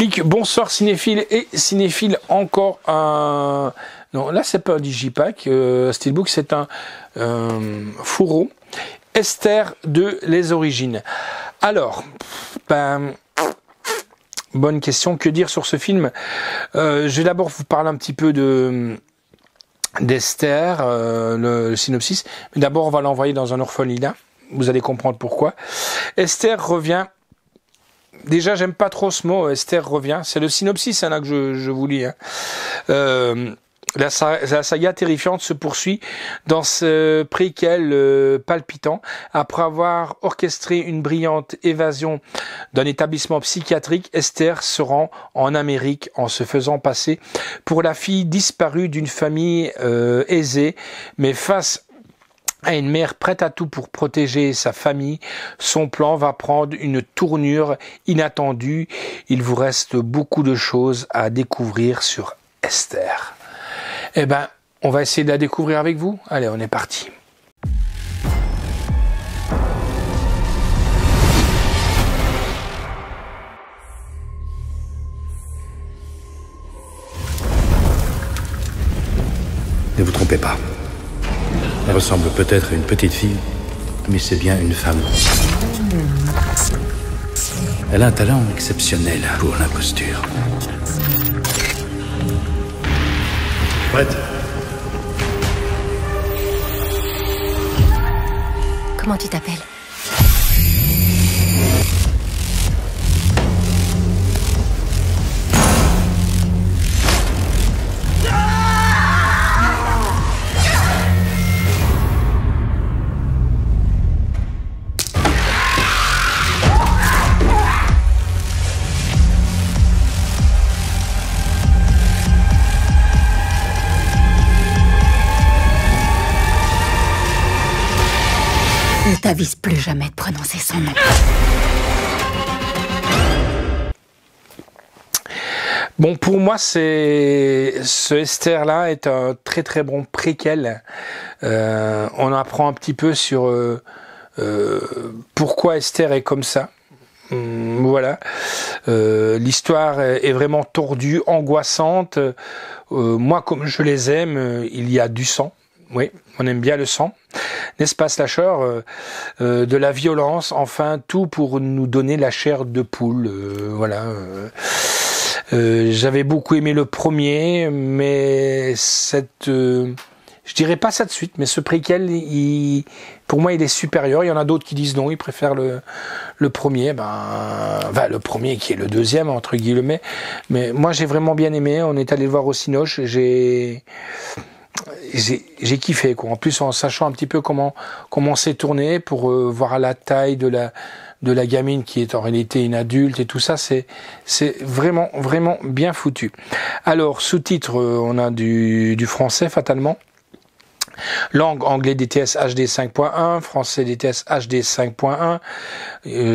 Clic, bonsoir cinéphiles et cinéphiles, encore un... Non, là c'est pas un digipack, Steelbook, c'est un fourreau. Esther de Les Origines. Alors, bonne question, que dire sur ce film? Je vais d'abord vous parler un petit peu d'Esther, le synopsis. Mais d'abord, on va l'envoyer dans un orphelinat. Vous allez comprendre pourquoi. Esther revient. Déjà, j'aime pas trop ce mot. Esther revient. C'est le synopsis là que je vous lis. La saga terrifiante se poursuit dans ce préquel palpitant. Après avoir orchestré une brillante évasion d'un établissement psychiatrique, Esther se rend en Amérique en se faisant passer pour la fille disparue d'une famille aisée, mais face à une mère prête à tout pour protéger sa famille, son plan va prendre une tournure inattendue. Il vous reste beaucoup de choses à découvrir sur Esther. Eh ben, on va essayer de la découvrir avec vous. Allez, on est parti. Ne vous trompez pas. Elle ressemble peut-être à une petite fille, mais c'est bien une femme. Elle a un talent exceptionnel pour l'imposture. Prête? Comment tu t'appelles? Ne t'avise plus jamais de prononcer son nom. Bon, pour moi, ce Esther-là est un très très bon préquel. On apprend un petit peu sur pourquoi Esther est comme ça. Voilà. L'histoire est vraiment tordue, angoissante. Moi, comme je les aime, il y a du sang. Oui, on aime bien le sang, n'est-ce pas, slasher, de la violence, enfin tout pour nous donner la chair de poule, voilà. J'avais beaucoup aimé le premier, mais je dirais pas ça de suite, mais ce préquel, pour moi, il est supérieur. Il y en a d'autres qui disent non, ils préfèrent le premier, le premier qui est le deuxième entre guillemets. Mais moi, j'ai vraiment bien aimé. On est allé le voir au Cinoche. J'ai kiffé, quoi. En plus, en sachant un petit peu comment c'est tourné pour voir la taille de la gamine qui est en réalité une adulte et tout ça, c'est vraiment vraiment bien foutu. Alors, sous-titres, on a du français fatalement. Langue anglais DTS HD 5.1, français DTS HD 5.1.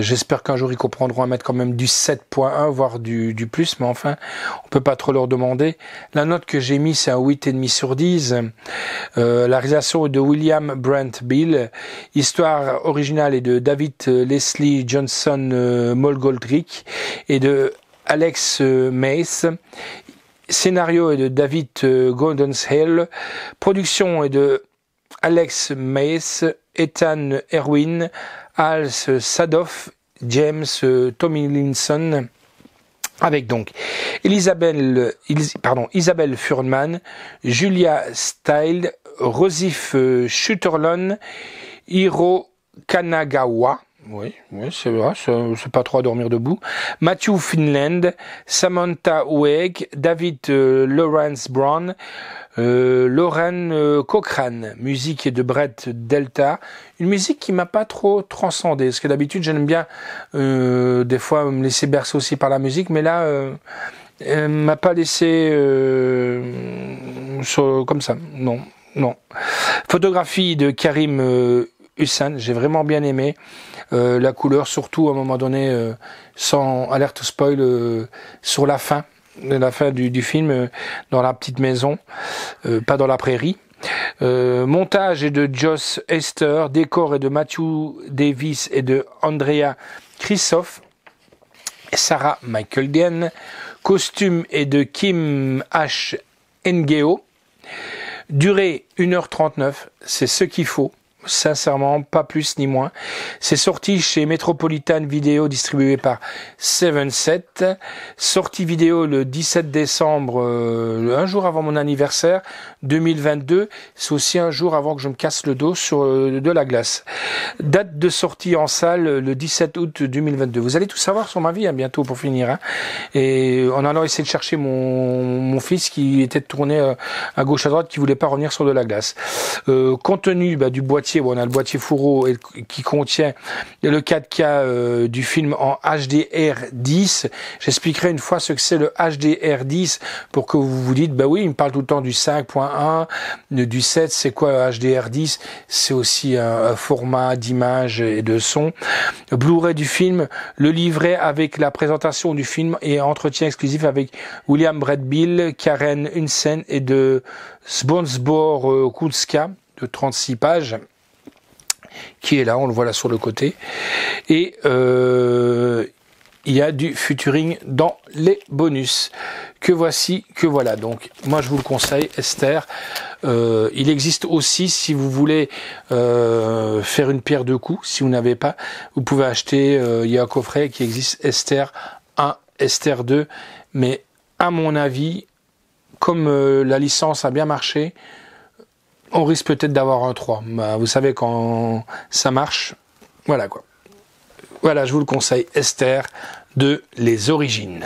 J'espère qu'un jour ils comprendront à mettre quand même du 7.1, voire du plus, mais enfin, on peut pas trop leur demander. La note que j'ai mise, c'est un 8,5 sur 10. La réalisation est de William Brent Beal. Histoire originale est de David Leslie Johnson Molgoldrick et de Alex Mace. Scénario est de David Gordonshill. Production est de Alex Mace, Ethan Erwin, Hal Sadoff, James Tomlinson. Avec donc Isabelle Fuhrman, Julia Style, Rosif Sutherland, Hiro Kanagawa. Oui, c'est vrai, c'est pas trop à dormir debout. Matthew Finland, Samantha Weig, David Lawrence Brown, Lauren Cochrane. Musique de Brett Delta. Une musique qui m'a pas trop transcendé, parce que d'habitude j'aime bien des fois me laisser bercer aussi par la musique, mais là elle m'a pas laissé comme ça. Non. Photographie de Karim Hussain, j'ai vraiment bien aimé. La couleur, surtout à un moment donné, sans alerte spoil, sur la fin du film, dans la petite maison, pas dans la prairie. Montage est de Joss Hester, décor est de Matthew Davis et de Andrea Christophe. Sarah Michael Dien. Costume est de Kim H. Ngeo. Durée 1h39, c'est ce qu'il faut. Sincèrement, pas plus ni moins. C'est sorti chez Metropolitan Video, distribué par 7-7. Sortie vidéo le 17 décembre, un jour avant mon anniversaire 2022. C'est aussi un jour avant que je me casse le dos sur de la glace. Date de sortie en salle le 17 août 2022. Vous allez tout savoir sur ma vie bientôt pour finir. Hein. Et en allant essayer de chercher mon fils qui était tourné à gauche à droite, qui voulait pas revenir sur de la glace. Contenu du boîtier. On a le boîtier fourreau qui contient le 4K du film en HDR10. J'expliquerai une fois ce que c'est le HDR10 pour que vous vous dites, oui, il me parle tout le temps du 5.1, du 7, c'est quoi HDR10? C'est aussi un format d'image et de son. Blu-ray du film, le livret avec la présentation du film et entretien exclusif avec William Bradbill, Karen Hunsen et de Zbor Kulska de 36 pages. Qui est là, on le voit là sur le côté. Et il y a du featuring dans les bonus. Que voici, que voilà. Donc, moi, je vous le conseille, Esther. Il existe aussi, si vous voulez faire une pierre deux coups, si vous n'avez pas, vous pouvez acheter, il y a un coffret qui existe, Esther 1, Esther 2. Mais à mon avis, comme la licence a bien marché, on risque peut-être d'avoir un 3. Vous savez, quand ça marche, voilà quoi. Voilà, je vous le conseille, Esther de Les Origines.